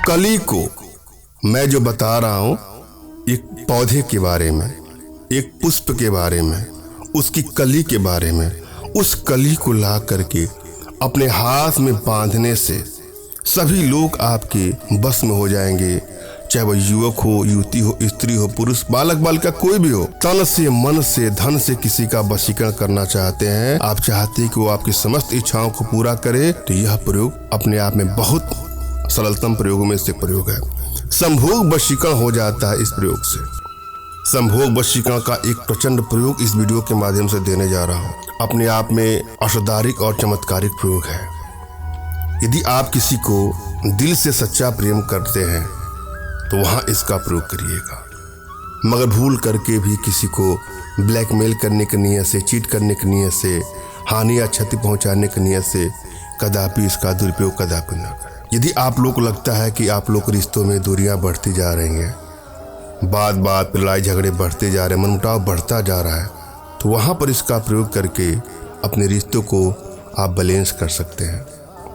कली को मैं जो बता रहा हूं एक पौधे के बारे में, एक पुष्प के बारे में, उसकी कली के बारे में। उस कली को ला करके अपने हाथ में बांधने से सभी लोग आपके बस में हो जाएंगे, चाहे वह युवक हो, युवती हो, स्त्री हो, पुरुष, बालक बालिका, कोई भी हो। तन से, मन से, धन से किसी का वशीकरण करना चाहते हैं, आप चाहते हैं कि वो आपकी समस्त इच्छाओं को पूरा करे, तो यह प्रयोग अपने आप में बहुत सरलतम प्रयोगों में से प्रयोग है। संभोग वशीकरण हो जाता है इस प्रयोग से। संभोग वशीकरण का एक प्रचंड प्रयोग इस वीडियो के माध्यम से देने जा रहा हूँ। अपने आप में असाधारिक और चमत्कारिक प्रयोग है। यदि आप किसी को दिल से सच्चा प्रेम करते हैं तो वहाँ इसका प्रयोग करिएगा, मगर भूल करके भी किसी को ब्लैकमेल करने की नीयत से, चीट करने की नीयत से, हानि या क्षति पहुँचाने की नीयत से कदापि इसका दुरुपयोग कदापि न करें। यदि आप लोग को लगता है कि आप लोग रिश्तों में दूरियां बढ़ती जा रही हैं, बात बात पर लड़ाई झगड़े बढ़ते जा रहे हैं, मनमुटाव बढ़ता जा रहा है, तो वहाँ पर इसका प्रयोग करके अपने रिश्तों को आप बैलेंस कर सकते हैं,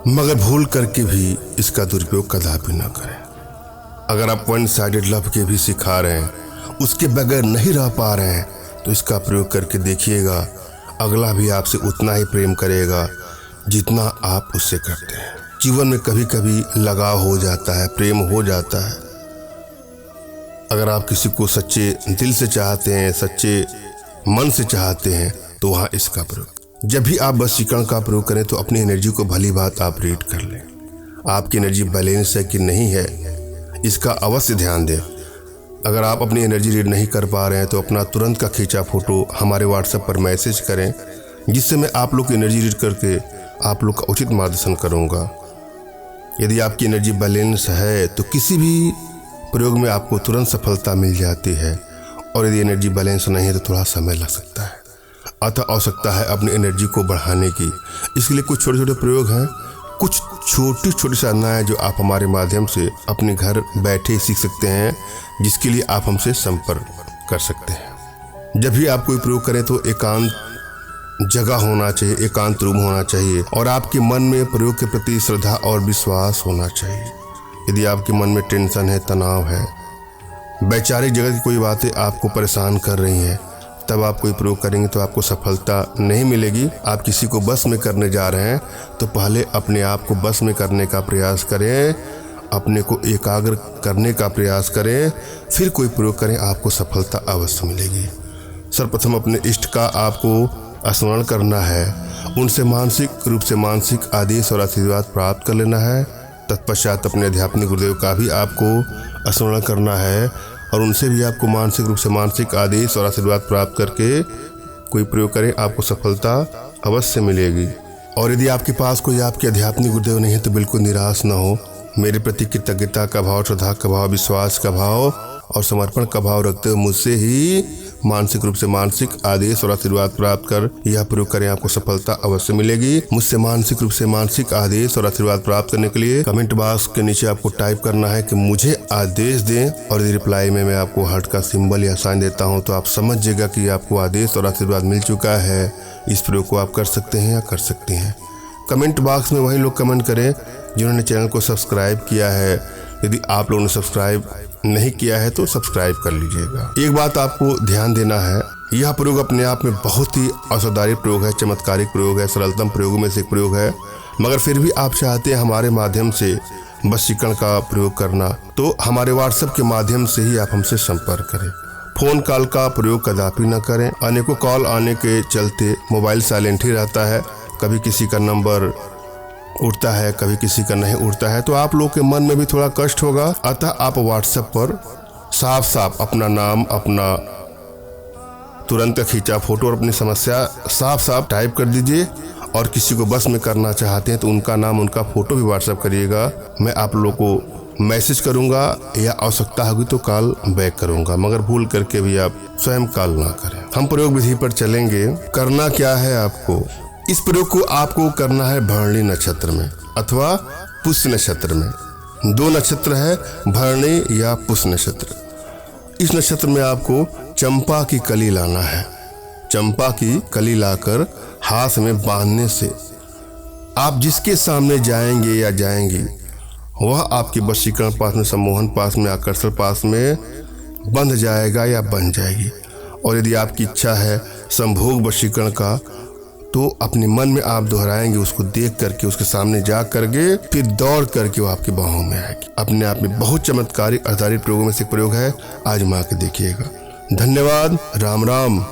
मगर भूल करके भी इसका दुरुपयोग कदापि न करें। अगर आप वन साइडेड लव के भी सिखा रहे हैं, उसके बगैर नहीं रह पा रहे हैं, तो इसका प्रयोग करके देखिएगा, अगला भी आपसे उतना ही प्रेम करेगा जितना आप उससे करते हैं। जीवन में कभी कभी लगाव हो जाता है, प्रेम हो जाता है। अगर आप किसी को सच्चे दिल से चाहते हैं, सच्चे मन से चाहते हैं, तो वहाँ इसका प्रयोग। जब भी आप वशीकरण का प्रयोग करें तो अपनी एनर्जी को भली बात आप रीड कर लें। आपकी एनर्जी बैलेंस है कि नहीं है, इसका अवश्य ध्यान दें। अगर आप अपनी एनर्जी रीड नहीं कर पा रहे हैं तो अपना तुरंत का खींचा फोटो हमारे व्हाट्सएप पर मैसेज करें, जिससे मैं आप लोग की एनर्जी रीड करके आप लोग का उचित मार्गदर्शन करूँगा। यदि आपकी एनर्जी बैलेंस है तो किसी भी प्रयोग में आपको तुरंत सफलता मिल जाती है, और यदि एनर्जी बैलेंस नहीं है तो थोड़ा समय लग सकता है। अतः आवश्यकता है अपनी एनर्जी को बढ़ाने की। इसके लिए कुछ छोटे छोटे प्रयोग हैं, कुछ छोटी छोटी साधनाएं जो आप हमारे माध्यम से अपने घर बैठे सीख सकते हैं, जिसके लिए आप हमसे संपर्क कर सकते हैं। जब भी आप कोई प्रयोग करें तो एकांत जगह होना चाहिए, एकांत रूम होना चाहिए, और आपके मन में प्रयोग के प्रति श्रद्धा और विश्वास होना चाहिए। यदि आपके मन में टेंशन है, तनाव है, वैचारिक जगत की कोई बातें आपको परेशान कर रही हैं, तब आप कोई प्रयोग करेंगे तो आपको सफलता नहीं मिलेगी। आप किसी को बस में करने जा रहे हैं तो पहले अपने आप को बस में करने का प्रयास करें, अपने को एकाग्र करने का प्रयास करें, फिर कोई प्रयोग करें, आपको सफलता अवश्य मिलेगी। सर्वप्रथम अपने इष्ट का आपको स्मरण करना है, उनसे मानसिक रूप से मानसिक आदेश और आशीर्वाद प्राप्त कर लेना है। तत्पश्चात अपने अध्यात्मिक गुरुदेव का भी आपको स्मरण करना है, और उनसे भी आपको मानसिक रूप से मानसिक आदेश और आशीर्वाद प्राप्त करके कोई प्रयोग करें, आपको सफलता अवश्य मिलेगी। और यदि आपके पास कोई आपके आध्यात्मिक गुरुदेव नहीं है तो बिल्कुल निराश न हो। मेरे प्रति कृतज्ञता का भाव, श्रद्धा का भाव, विश्वास का भाव और समर्पण का भाव रखते हुए मुझसे ही मानसिक रूप से मानसिक आदेश और आशीर्वाद प्राप्त कर यह प्रयोग करें, आपको सफलता अवश्य मिलेगी। मुझसे मानसिक रूप से मानसिक आदेश और आशीर्वाद प्राप्त करने के लिए कमेंट बॉक्स के नीचे आपको टाइप करना है कि मुझे आदेश दें, और यदि रिप्लाई में मैं आपको हार्ट का सिंबल या साइन देता हूं तो आप समझिएगा कि आपको आदेश और आशीर्वाद मिल चुका है। इस प्रयोग को आप कर सकते हैं या कर सकती हैं। कमेंट बॉक्स में वही लोग कमेंट करें जिन्होंने चैनल को सब्सक्राइब किया है। यदि आप लोगों ने सब्सक्राइब नहीं किया है तो सब्सक्राइब कर लीजिएगा। एक बात आपको ध्यान देना है, यह प्रयोग अपने आप में बहुत ही असाधारिक प्रयोग है, चमत्कारिक प्रयोग है, सरलतम प्रयोगों में से एक प्रयोग है, मगर फिर भी आप चाहते हैं हमारे माध्यम से वशीकरण का प्रयोग करना, तो हमारे व्हाट्सएप के माध्यम से ही आप हमसे संपर्क करें। फोन कॉल का प्रयोग कदापि न करें। अनेकों कॉल आने के चलते मोबाइल साइलेंट ही रहता है, कभी किसी का नंबर उठता है, कभी किसी का नहीं उठता है, तो आप लोग के मन में भी थोड़ा कष्ट होगा। अतः आप व्हाट्सएप पर साफ साफ अपना नाम, अपना तुरंत खींचा फोटो और अपनी समस्या साफ साफ टाइप कर दीजिए, और किसी को बस में करना चाहते हैं तो उनका नाम, उनका फोटो भी व्हाट्सएप करिएगा। मैं आप लोग को मैसेज करूंगा या आवश्यकता होगी तो कॉल बैक करूंगा, मगर भूल करके भी आप स्वयं कॉल ना करें। हम प्रयोग विधि पर चलेंगे। करना क्या है आपको, इस प्रयोग को आपको करना है भरणी नक्षत्र में अथवा पुष्य नक्षत्र में। दो नक्षत्र है, भरणी या पुष्य नक्षत्र। इस नक्षत्र में आपको चंपा की कली लाना है। चंपा की कली लाकर हाथ में बांधने से आप जिसके सामने जाएंगे या जाएंगी वह आपके वशीकरण पास में, सम्मोहन पास में, आकर्षण पास में बंध जाएगा या बन जाएगी। और यदि आपकी इच्छा है संभोग वशीकरण का, तो अपने मन में आप दोहराएंगे, उसको देख करके, उसके सामने जा करके, फिर दौड़ करके वो आपकी बाहों में आएगी। अपने आप में बहुत चमत्कारिक आधारित प्रयोगों में से एक प्रयोग है, आजमा के देखिएगा। धन्यवाद। राम राम।